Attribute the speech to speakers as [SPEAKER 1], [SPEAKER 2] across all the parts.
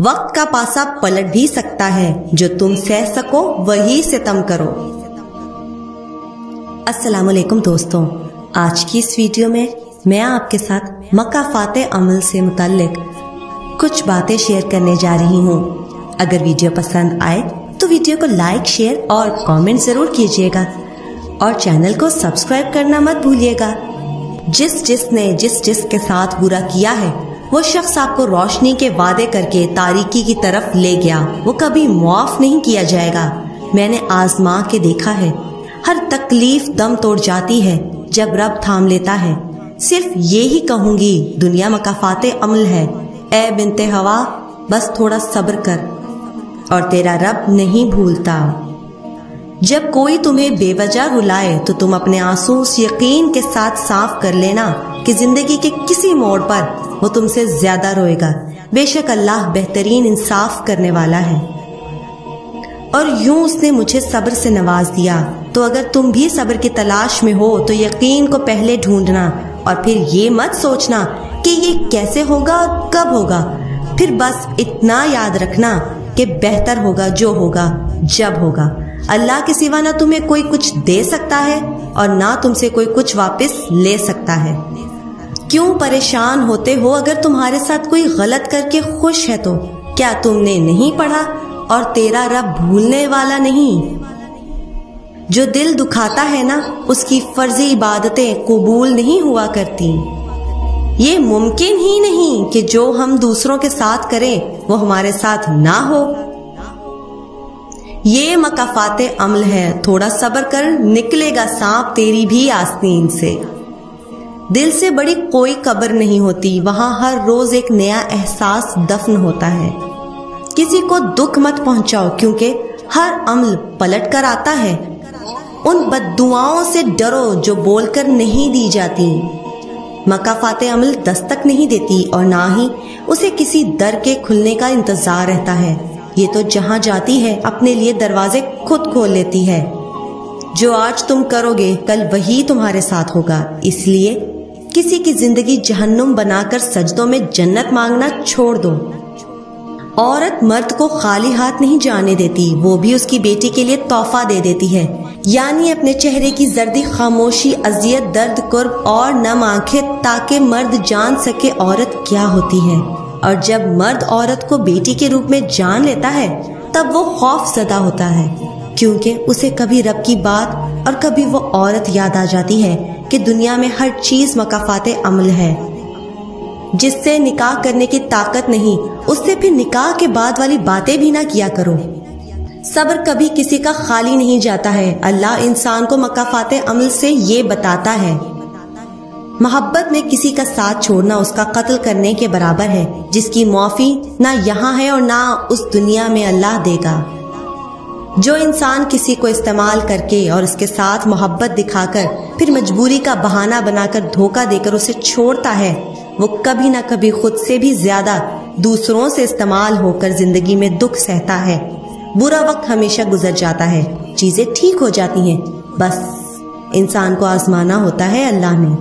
[SPEAKER 1] वक्त का पासा पलट भी सकता है, जो तुम सह सको वही सितम करो। अस्सलाम वालेकुम दोस्तों, आज की इस वीडियो में मैं आपके साथ मकाफाते अमल से मुताल्लिक कुछ बातें शेयर करने जा रही हूँ। अगर वीडियो पसंद आए तो वीडियो को लाइक, शेयर और कमेंट जरूर कीजिएगा और चैनल को सब्सक्राइब करना मत भूलिएगा। जिसने जिस के साथ बुरा किया है वो शख्स आपको रोशनी के वादे करके तारीकी की तरफ ले गया, वो कभी माफ नहीं किया जाएगा। मैंने आजमा के देखा है, हर तकलीफ दम तोड़ जाती है जब रब थाम लेता है। सिर्फ ये ही कहूंगी, दुनिया मकाफाते अमल है। ए बिनते हवा, बस थोड़ा सब्र कर और तेरा रब नहीं भूलता। जब कोई तुम्हें बेवजह रुलाए तो तुम अपने आंसू उस यकीन के साथ साफ कर लेना कि जिंदगी के किसी मोड़ पर वो तुमसे ज्यादा रोएगा। बेशक अल्लाह बेहतरीन इंसाफ करने वाला है। और यूं उसने मुझे सब्र से नवाज दिया, तो अगर तुम भी सब्र की तलाश में हो तो यकीन को पहले ढूंढना और फिर ये मत सोचना कि ये कैसे होगा और कब होगा। फिर बस इतना याद रखना कि बेहतर होगा जो होगा जब होगा। अल्लाह के सिवा ना तुम्हें कोई कुछ दे सकता है और ना तुमसे कोई कुछ वापस ले सकता है। क्यों परेशान होते हो अगर तुम्हारे साथ कोई गलत करके खुश है तो? क्या तुमने नहीं पढ़ा और तेरा रब भूलने वाला नहीं? जो दिल दुखाता है ना, उसकी फर्जी इबादतें कबूल नहीं हुआ करती। ये मुमकिन ही नहीं कि जो हम दूसरों के साथ करें वो हमारे साथ ना हो। ये मकाफाते अमल है, थोड़ा सब्र कर, निकलेगा सांप तेरी भी आस्तीन से। दिल से बड़ी कोई कब्र नहीं होती, वहां हर रोज एक नया एहसास दफन होता है। किसी को दुख मत पहुंचाओ क्योंकि हर अमल पलट कर आता है। उन बद्दुआओं से डरो जो बोलकर नहीं दी जाती। मकाफाते अमल दस्तक नहीं देती और ना ही उसे किसी दर के खुलने का इंतजार रहता है। ये तो जहां जाती है अपने लिए दरवाजे खुद खोल लेती है। जो आज तुम करोगे कल वही तुम्हारे साथ होगा। इसलिए किसी की जिंदगी जहन्नुम बनाकर सजदों में जन्नत मांगना छोड़ दो। औरत मर्द को खाली हाथ नहीं जाने देती, वो भी उसकी बेटी के लिए तोहफा दे देती है। यानी अपने चेहरे की जर्दी, खामोशी, अजियत, दर्द, कुर्ब और नम आंखें, ताकि मर्द जान सके औरत क्या होती है। और जब मर्द औरत को बेटी के रूप में जान लेता है तब वो खौफ ज़दा होता है, क्योंकि उसे कभी रब की बात और कभी वो औरत याद आ जाती है कि दुनिया में हर चीज मकाफाते अमल है। जिससे निकाह करने की ताकत नहीं, उससे फिर निकाह के बाद वाली बातें भी ना किया करो। सब्र कभी किसी का खाली नहीं जाता है। अल्लाह इंसान को मकाफाते अमल से ये बताता है, मोहब्बत में किसी का साथ छोड़ना उसका कत्ल करने के बराबर है, जिसकी माफी ना यहाँ है और ना उस दुनिया में अल्लाह देगा। जो इंसान किसी को इस्तेमाल करके और उसके साथ मोहब्बत दिखाकर फिर मजबूरी का बहाना बनाकर धोखा देकर उसे छोड़ता है, वो कभी ना कभी खुद से भी ज्यादा दूसरों से इस्तेमाल होकर जिंदगी में दुख सहता है। बुरा वक्त हमेशा गुजर जाता है, चीजें ठीक हो जाती हैं, बस इंसान को आजमाना होता है अल्लाह ने।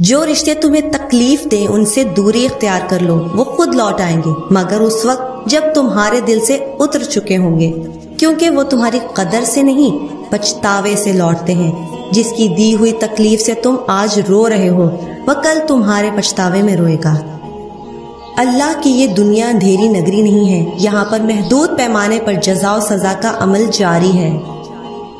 [SPEAKER 1] जो रिश्ते तुम्हें तकलीफ दें उनसे दूरी इख्तियार कर लो, वो खुद लौट आएंगे, मगर उस वक्त जब तुम्हारे दिल से उतर चुके होंगे, क्योंकि वो तुम्हारी कदर से नहीं पछतावे से लौटते हैं। जिसकी दी हुई तकलीफ से तुम आज रो रहे हो वह कल तुम्हारे पछतावे में रोएगा। अल्लाह की ये दुनिया अंधेरी नगरी नहीं है, यहाँ पर महदूद पैमाने पर जज़ा और सजा का अमल जारी है।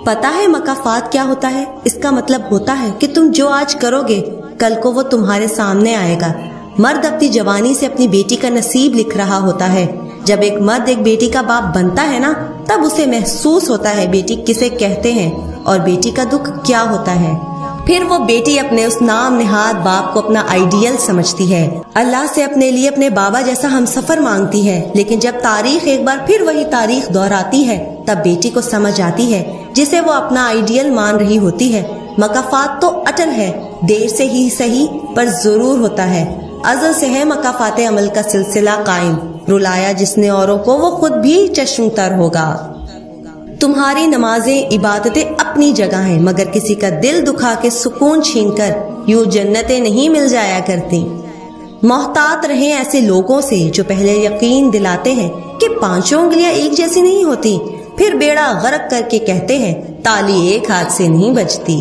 [SPEAKER 1] पता है मकाफात क्या होता है? इसका मतलब होता है कि तुम जो आज करोगे कल को वो तुम्हारे सामने आएगा। मर्द अपनी जवानी से अपनी बेटी का नसीब लिख रहा होता है। जब एक मर्द एक बेटी का बाप बनता है ना, तब उसे महसूस होता है बेटी किसे कहते हैं और बेटी का दुख क्या होता है। फिर वो बेटी अपने उस नाम निहाद बाप को अपना आइडियल समझती है, अल्लाह से अपने लिए अपने बाबा जैसा हमसफर मांगती है। लेकिन जब तारीख एक बार फिर वही तारीख दोहराती है, तब बेटी को समझ आती है जिसे वो अपना आइडियल मान रही होती है। मकाफात तो अटल है, देर से ही सही पर जरूर होता है। अज़ल से है मकाफाते अमल का सिलसिला कायम। रुलाया जिसने औरों को वो खुद भी चश्मतर होगा। तुम्हारी नमाजें इबादतें अपनी जगह हैं, मगर किसी का दिल दुखा के सुकून छीनकर यूं जन्नतें नहीं मिल जाया करती। محتاط رہیں ایسے لوگوں سے جو پہلے یقین دلاتے ہیں کہ 5 انگلیاں ایک جیسی نہیں ہوتی، پھر بیڑا غرق کر کے کہتے ہیں تالی ایک ہاتھ سے نہیں بجتی۔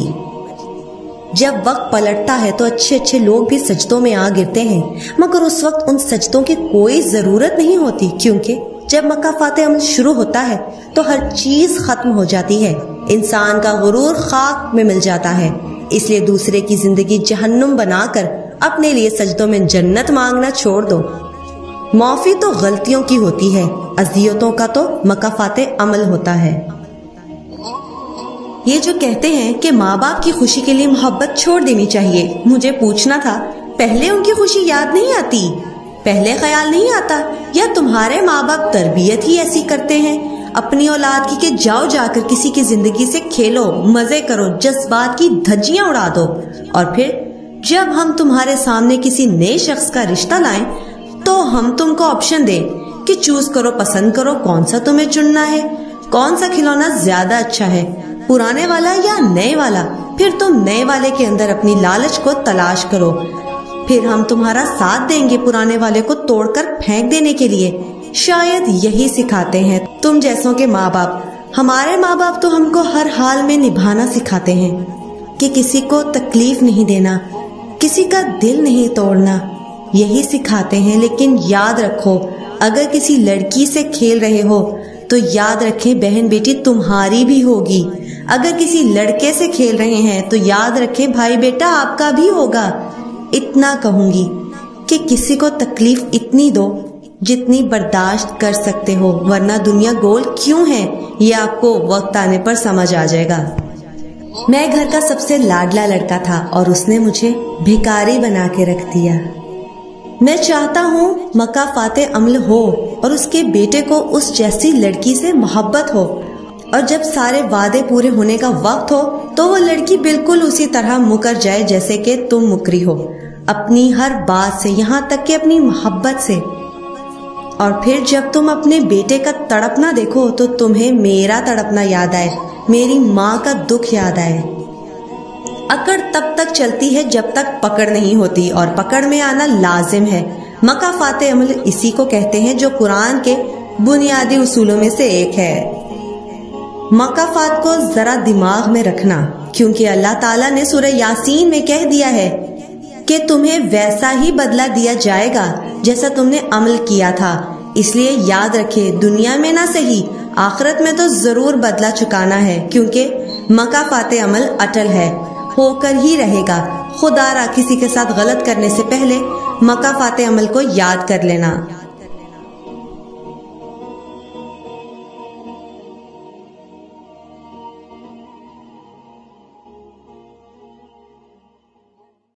[SPEAKER 1] جب وقت پلٹتا ہے تو اچھے لوگ بھی سجدوں میں آ گرتے ہیں، مگر اس وقت ان سجدوں کی کوئی ضرورت نہیں ہوتی، کیونکہ جب مکافات عمل شروع ہوتا ہے تو ہر چیز ختم ہو جاتی ہے، انسان کا غرور خاک میں مل جاتا ہے۔ اس لیے دوسرے کی زندگی جہنم بنا کر اپنے لیے سجدوں میں جنت مانگنا چھوڑ دو۔ معافی تو غلطیوں کی ہوتی ہے، اذیتوں کا تو مکافات عمل ہوتا ہے۔ یہ جو کہتے ہیں کہ ماں باپ کی خوشی کے لیے محبت چھوڑ دینی چاہیے، مجھے پوچھنا تھا پہلے ان کی خوشی یاد نہیں آتی؟ پہلے خیال نہیں آتا؟ یا تمہارے ماں باپ تربیت ہی ایسی کرتے ہیں اپنی اولاد کی کہ جاؤ جا کر کسی کی زندگی سے کھیلو، مزے کرو، جذبات کی دھجیاں اڑا دو، اور پھر جب ہم تمہارے سامنے کسی نئے شخص کا رشتہ لائیں تو ہم تم کو آپشن دیں کہ چوز کرو، پسند کرو کون سا تمہیں چننا ہے، کون سا کھلونا زیادہ اچھا ہے، پرانے والا یا نئے والا، پھر تم نئے والے کے اندر اپنی لالچ کو تلاش کرو، پھر ہم تمہارا ساتھ دیں گے پرانے والے کو توڑ کر پھینک دینے کے لیے۔ شاید یہی سکھاتے ہیں تم جیسوں کے ماں باپ۔ ہمارے ماں باپ تو ہم کو ہر حال میں نبھانا سکھاتے ہیں کہ کسی کو تکلیف نہیں دینا، کسی کا دل نہیں توڑنا، یہی سکھاتے ہیں۔ لیکن یاد رکھو اگر کسی لڑکی سے کھیل رہے ہو تو یاد رکھیں بہن بیٹی تمہاری بھی ہوگی، اگر کسی لڑکے سے کھیل رہے ہیں تو یاد رکھیں بھائی بیٹا آپ کا بھی ہوگا۔ اتنا کہوں گی کہ کسی کو تکلیف اتنی دو جتنی برداشت کر سکتے ہو، ورنہ دنیا گول کیوں ہے یہ آپ کو وقت آنے پر سمجھ آ جائے گا۔ میں گھر کا سب سے لاڈلا لڑکا تھا اور اس نے مجھے بھکاری بنا کے رکھ دیا۔ میں چاہتا ہوں مکافات عمل ہو اور اس کے بیٹے کو اس جیسی لڑکی سے محبت ہو، اور جب سارے وعدے پورے ہونے کا وقت ہو تو وہ لڑکی بالکل اسی طرح مکر جائے جیسے کہ تم مکری ہو، اپنی ہر بات سے، یہاں تک کہ اپنی محبت سے۔ اور پھر جب تم اپنے بیٹے کا تڑپنا دیکھو تو تمہیں میرا تڑپنا یاد آئے، میری ماں کا دکھ یاد آئے۔ اکڑ تب تک چلتی ہے جب تک پکڑ نہیں ہوتی، اور پکڑ میں آنا لازم ہے۔ مکافات عمل اسی کو کہتے ہیں جو قرآن کے بنیادی اصولوں میں سے ایک ہے۔ مکافات کو ذرا دماغ میں رکھنا، کیونکہ اللہ تعالیٰ نے سورہ یاسین میں کہہ دیا ہے کہ تمہیں ویسا ہی بدلہ دیا جائے گا جیسا تم نے عمل کیا تھا۔ اس لیے یاد رکھے دنیا میں نہ صحیح آخرت میں تو ضرور بدلہ چکانا ہے، کیونکہ مکافات عمل اٹل ہے، ہو کر ہی رہے گا۔ خدا را کسی کے ساتھ غلط کرنے سے پہلے مکافات عمل کو یاد کر لینا۔